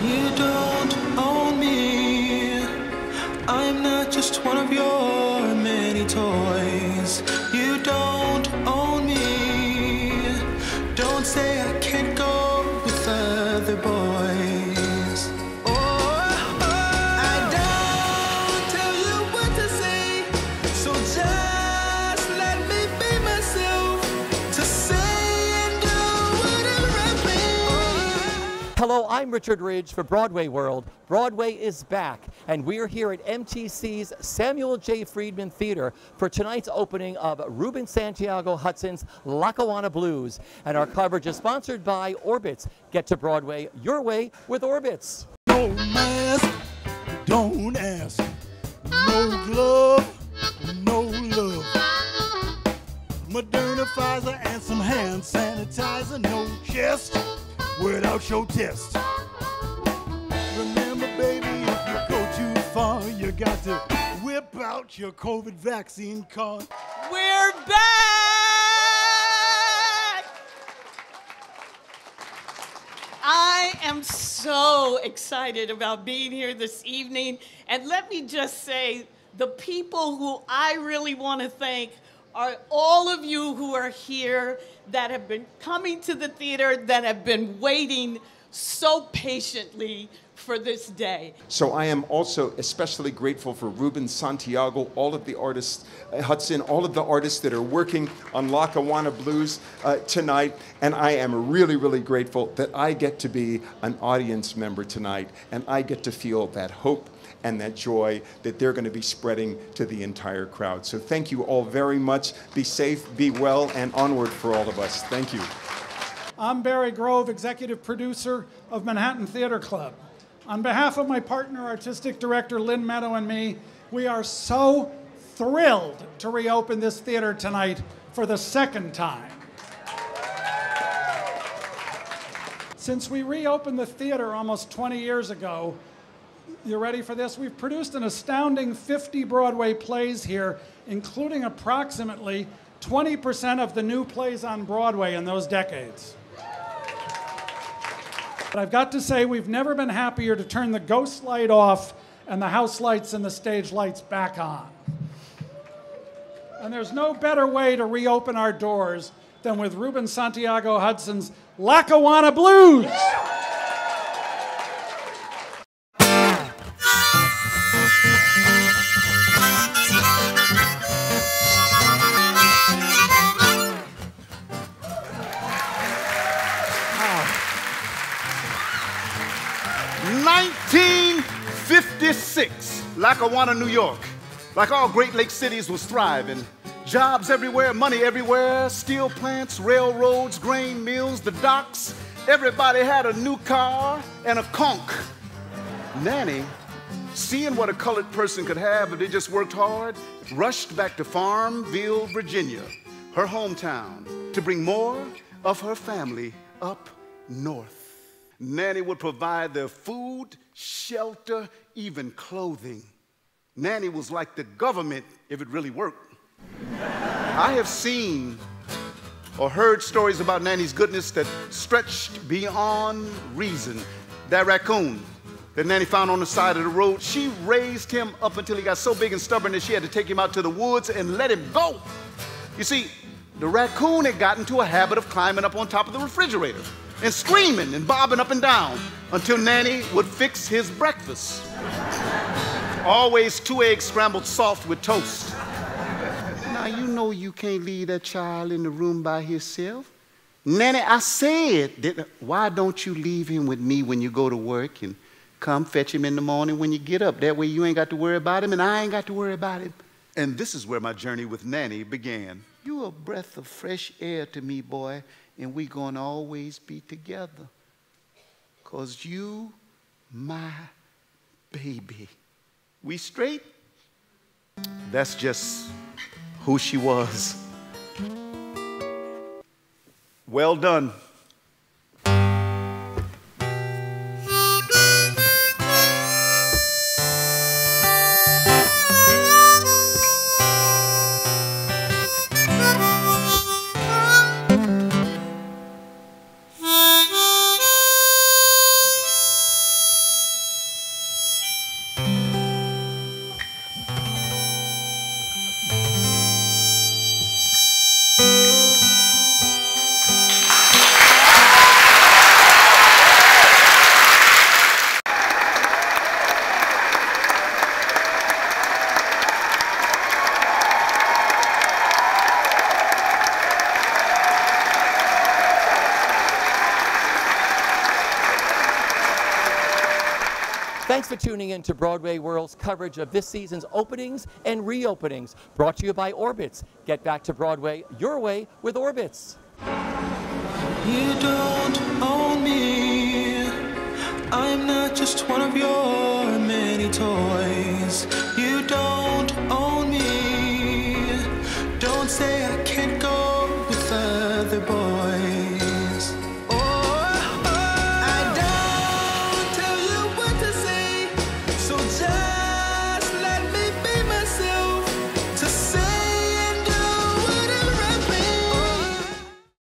You don't own me. I'm not just one of your many toys. You don't own me. Don't say I can't go with other boys. I don't tell you what to say, so just let me be myself to say and do whatever I please. Hello, I'm Richard Ridge for BroadwayWorld. Broadway is back, and we're here at MTC's Samuel J. Friedman Theatre for tonight's opening of Ruben Santiago-Hudson's Lackawanna Blues. And our coverage is sponsored by Orbitz. Get to Broadway your way with Orbitz. No mask, don't ask. No glove, no love. Moderna, Pfizer, and some hand sanitizer. No chest without your test. Remember, baby, if you go too far, you got to whip out your COVID vaccine card. We're back! I am so excited about being here this evening. And let me just say, the people who I really want to thank are all of you who are here that have been coming to the theater, that have been waiting so patiently for this day. So I am also especially grateful for Ruben Santiago, all of the artists, Hudson, all of the artists that are working on Lackawanna Blues tonight. And I am really, really grateful that I get to be an audience member tonight, and I get to feel that hope and that joy that they're going to be spreading to the entire crowd. So thank you all very much. Be safe, be well, and onward for all of us. Thank you. I'm Barry Grove, executive producer of Manhattan Theater Club. On behalf of my partner, artistic director Lynn Meadow, and me, we are so thrilled to reopen this theater tonight for the second time. Since we reopened the theater almost 20 years ago, you ready for this? We've produced an astounding 50 Broadway plays here, including approximately 20% of the new plays on Broadway in those decades. But I've got to say, we've never been happier to turn the ghost light off and the house lights and the stage lights back on. And there's no better way to reopen our doors than with Ruben Santiago-Hudson's Lackawanna Blues. Lackawanna, New York, like all Great Lakes cities, was thriving. Jobs everywhere, money everywhere, steel plants, railroads, grain mills, the docks. Everybody had a new car and a conch. Nanny, seeing what a colored person could have if they just worked hard, rushed back to Farmville, Virginia, her hometown, to bring more of her family up north. Nanny would provide their food, shelter, even clothing. Nanny was like the government if it really worked. I have seen or heard stories about Nanny's goodness that stretched beyond reason. That raccoon that Nanny found on the side of the road, she raised him up until he got so big and stubborn that she had to take him out to the woods and let him go. You see, the raccoon had gotten into a habit of climbing up on top of the refrigerator and screaming and bobbing up and down until Nanny would fix his breakfast. Always 2 eggs scrambled soft with toast. Now, you know you can't leave that child in the room by himself. Nanny, I said, why don't you leave him with me when you go to work and come fetch him in the morning when you get up? That way you ain't got to worry about him and I ain't got to worry about him. And this is where my journey with Nanny began. You a breath of fresh air to me, boy, and we gonna always be together. 'Cause you, my baby. We straight? That's just who she was. Well done. Thanks for tuning in to Broadway World's coverage of this season's openings and reopenings, brought to you by Orbitz. Get back to Broadway your way with Orbitz. You don't own me. I'm not just one of yours.